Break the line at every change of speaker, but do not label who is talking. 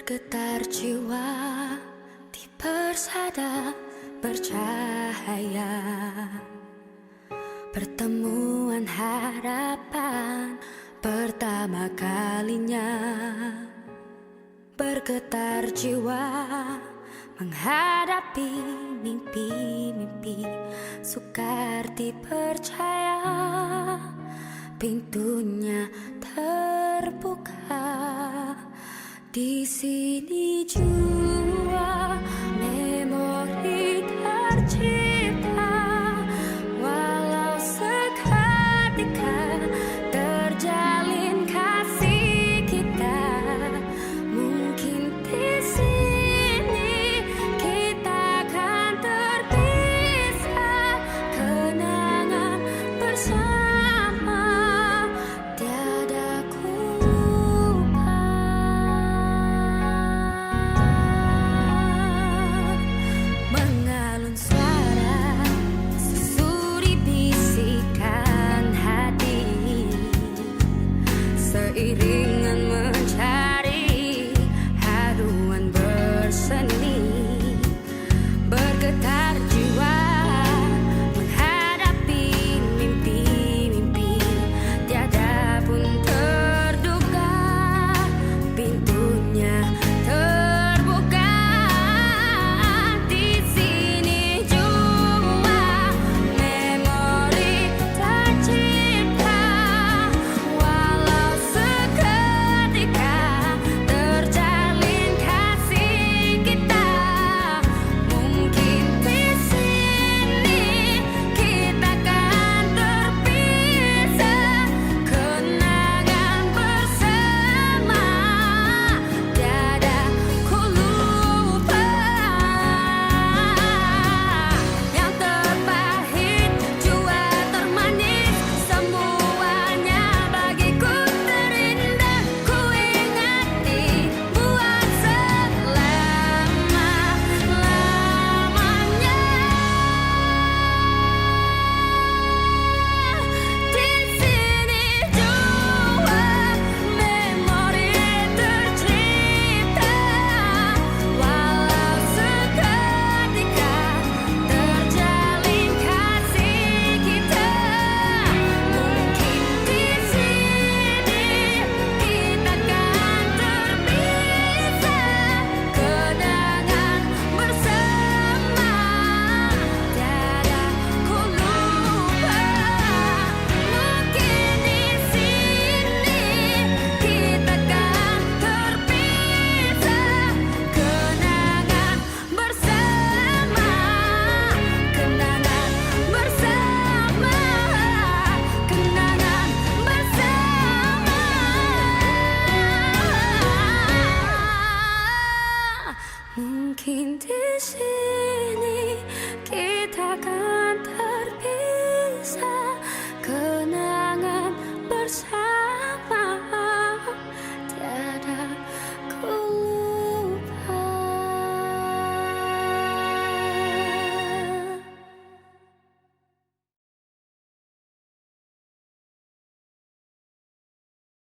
Bergetar jiwa di persada bercahaya, pertemuan harapan pertama kalinya. Bergetar jiwa menghadapi mimpi-mimpi, sukar dipercaya pintunya terbuka. Di sini jua memori tercipta, walau seketika terjalin kasih kita. Mungkin di sini kita akan terpisah, kenangan bersama tiada ku lupa. Mengalun suara susuri bisikan hati, seiringan mencari haruan berseni. Bergetar jiwa menghadapi mimpi-mimpi, tiada pun terduga pintunya terbuka. Di sini jua memori tercipta, walau seketika terjalin kasih kita. Mungkin di sini kita akan terpisah, kenangan bersama tiada ku lupa. Yang terpahit jua termanis, semuanya bagiku terindah. Ku ingati buat selama-lamanya. Di sini jua memori tercipta, walau seketika terjalin kasih kita. Mungkin di sini kita akan terpisah, kenangan bersama tiada ku lupa. Mungkin di sini kita akan terpisah, kenangan bersama, kenangan bersama, kenangan bersama. Mungkin di sini kita akan